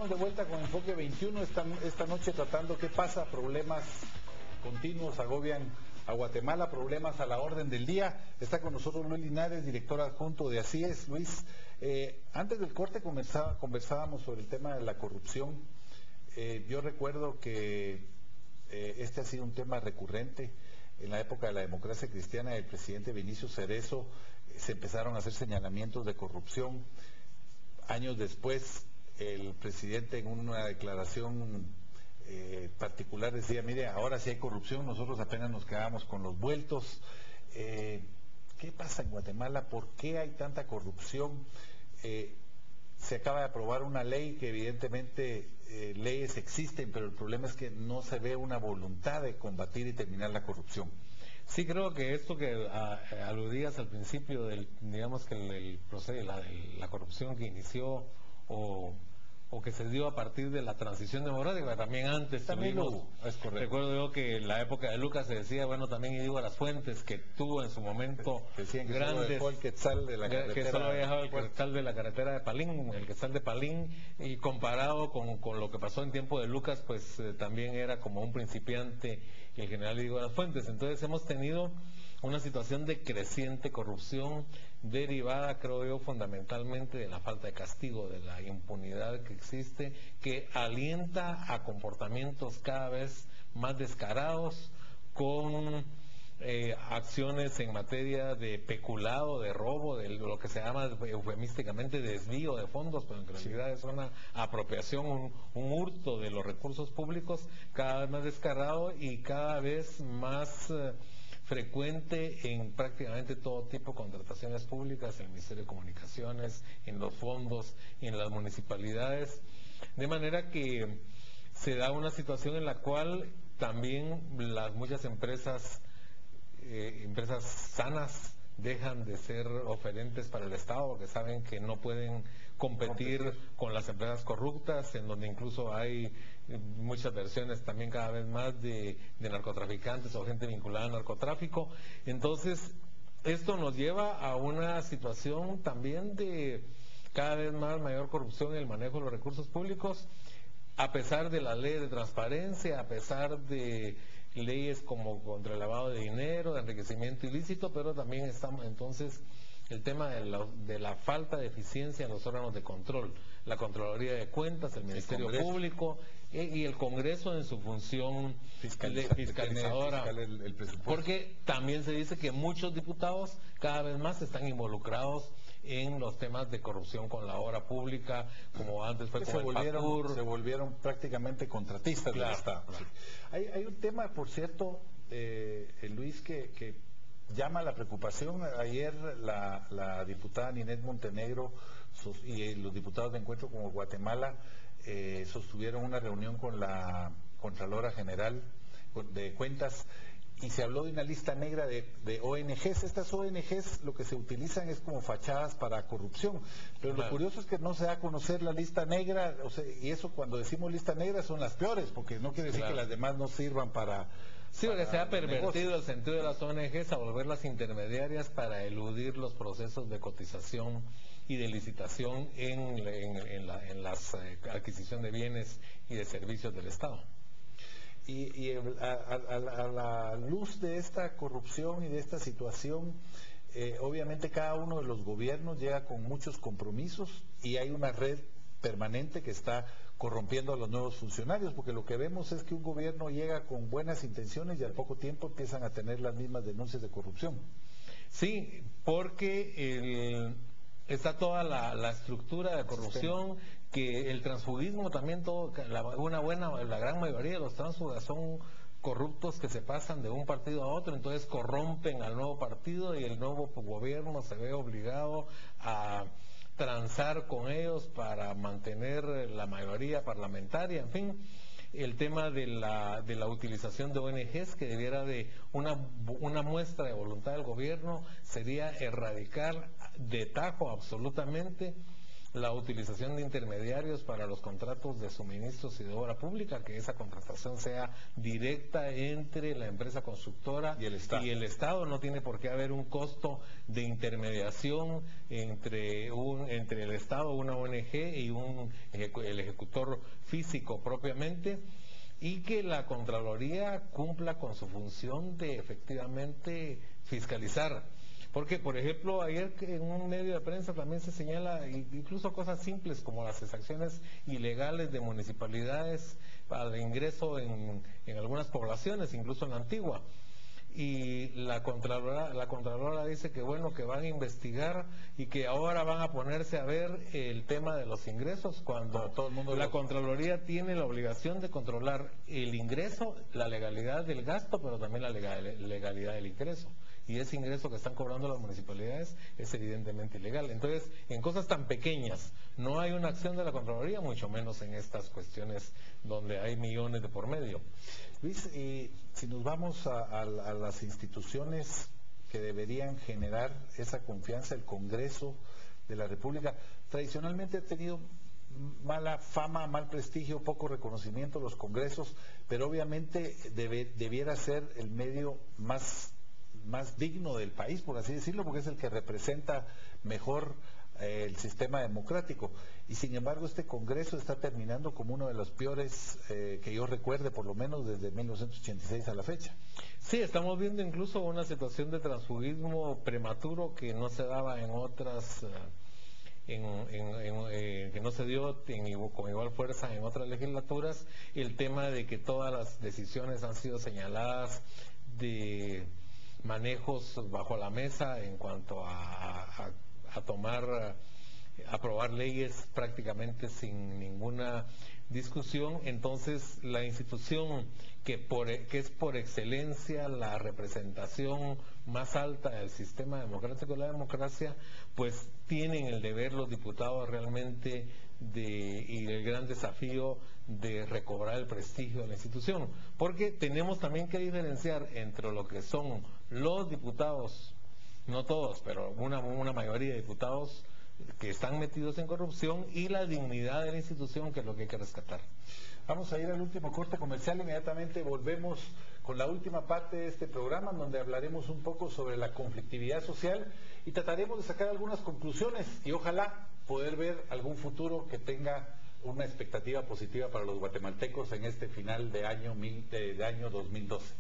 Estamos de vuelta con Enfoque 21, esta noche tratando qué pasa, problemas continuos agobian a Guatemala, problemas a la orden del día. Está con nosotros Luis Linares, director adjunto de Así Es. Luis, antes del corte conversábamos sobre el tema de la corrupción. Yo recuerdo que este ha sido un tema recurrente. En la época de la democracia cristiana del presidente Vinicio Cerezo se empezaron a hacer señalamientos de corrupción. Años después, el presidente en una declaración particular decía, mire, ahora sí hay corrupción, nosotros apenas nos quedamos con los vueltos. ¿Qué pasa en Guatemala? ¿Por qué hay tanta corrupción? Se acaba de aprobar una ley que evidentemente leyes existen, pero el problema es que no se ve una voluntad de combatir y terminar la corrupción. Sí, creo que esto que aludías al principio, digamos que el proceso, la corrupción que inició o que se dio a partir de la transición democrática, también antes también tuvimos, es correcto. Recuerdo yo que en la época de Lucas se decía, bueno, también Idígoras Fuentes, que tuvo en su momento decían que grandes, solo dejó el quetzal de la carretera, que solo había dejado el quetzal de la carretera de Palín, el quetzal de Palín, y comparado con lo que pasó en tiempo de Lucas, pues también era como un principiante el general Idígoras Fuentes. Entonces hemos tenido una situación de creciente corrupción derivada, creo yo, fundamentalmente de la falta de castigo, de la impunidad que existe, que alienta a comportamientos cada vez más descarados, con acciones en materia de peculado, de robo, de lo que se llama eufemísticamente desvío de fondos, pero en realidad es una apropiación, un hurto de los recursos públicos cada vez más descarado y cada vez más frecuente en prácticamente todo tipo de contrataciones públicas, en el Ministerio de Comunicaciones, en los fondos, en las municipalidades, de manera que se da una situación en la cual también las muchas empresas sanas dejan de ser oferentes para el Estado porque saben que no pueden competir con las empresas corruptas, en donde incluso hay muchas versiones también cada vez más de narcotraficantes o gente vinculada al narcotráfico. Entonces, esto nos lleva a una situación también de cada vez más mayor corrupción en el manejo de los recursos públicos, a pesar de la ley de transparencia, a pesar de leyes como contra el lavado de dinero, de enriquecimiento ilícito, pero también estamos entonces el tema de la falta de eficiencia en los órganos de control, la Contraloría de Cuentas, el Ministerio Público y el Congreso en su función fiscalizadora, el porque también se dice que muchos diputados cada vez más están involucrados en los temas de corrupción con la obra pública, como antes fue con el PACUR. Se volvieron prácticamente contratistas del Estado. Claro. Hay un tema, por cierto, Luis, que llama la preocupación. Ayer la diputada Ninette Montenegro y los diputados de Encuentro como Guatemala sostuvieron una reunión con la Contralora General de Cuentas y se habló de una lista negra de ONGs. Estas ONGs lo que se utilizan es como fachadas para corrupción, pero lo curioso es que no se da a conocer la lista negra, y eso cuando decimos lista negra son las peores, porque no quiere decir que las demás no sirvan para... Sí, porque se ha pervertido el sentido de las ONGs a volverlas intermediarias para eludir los procesos de cotización y de licitación en la adquisición de bienes y de servicios del Estado. Y a la luz de esta corrupción y de esta situación, obviamente cada uno de los gobiernos llega con muchos compromisos y hay una red permanente que está corrompiendo a los nuevos funcionarios, porque lo que vemos es que un gobierno llega con buenas intenciones y al poco tiempo empiezan a tener las mismas denuncias de corrupción. Sí, porque está toda la estructura de corrupción, que el transfugismo también, la gran mayoría de los tránsfugas son corruptos que se pasan de un partido a otro, entonces corrompen al nuevo partido y el nuevo gobierno se ve obligado a transar con ellos para mantener la mayoría parlamentaria, en fin. El tema de la utilización de ONGs, que debiera de una muestra de voluntad del gobierno, sería erradicar de tajo absolutamente la utilización de intermediarios para los contratos de suministros y de obra pública, que esa contratación sea directa entre la empresa constructora y el Estado. No tiene por qué haber un costo de intermediación entre el Estado, una ONG y el ejecutor físico propiamente, y que la Contraloría cumpla con su función de efectivamente fiscalizar. Porque, por ejemplo, ayer en un medio de prensa también se señala incluso cosas simples como las exacciones ilegales de municipalidades al ingreso en algunas poblaciones, incluso en la Antigua. Y la Contralora dice que bueno, que van a investigar y que ahora van a ponerse a ver el tema de los ingresos, cuando todo el mundo la Contraloría tiene la obligación de controlar el ingreso, la legalidad del gasto, pero también la legalidad del ingreso. Y ese ingreso que están cobrando las municipalidades es evidentemente ilegal. Entonces, en cosas tan pequeñas no hay una acción de la Contraloría, mucho menos en estas cuestiones donde hay millones de por medio. Luis, si nos vamos a las instituciones que deberían generar esa confianza, el Congreso de la República, tradicionalmente ha tenido mala fama, mal prestigio, poco reconocimiento los congresos, pero obviamente debiera ser el medio más digno del país, por así decirlo, porque es el que representa mejor el sistema democrático. Y sin embargo este Congreso está terminando como uno de los peores que yo recuerde, por lo menos desde 1986 a la fecha. Sí, estamos viendo incluso una situación de transfugismo prematuro que no se daba en otras, que no se dio con igual fuerza en otras legislaturas. El tema de que todas las decisiones han sido señaladas de manejos bajo la mesa en cuanto a aprobar leyes prácticamente sin ninguna discusión. Entonces la institución que es por excelencia la representación más alta del sistema democrático de la democracia, pues tienen el deber los diputados realmente y el gran desafío de recobrar el prestigio de la institución, porque tenemos también que diferenciar entre lo que son los diputados, no todos, pero una mayoría de diputados que están metidos en corrupción, y la dignidad de la institución, que es lo que hay que rescatar. Vamos a ir al último corte comercial, inmediatamente volvemos con la última parte de este programa, donde hablaremos un poco sobre la conflictividad social y trataremos de sacar algunas conclusiones y ojalá poder ver algún futuro que tenga una expectativa positiva para los guatemaltecos en este final de año 2012.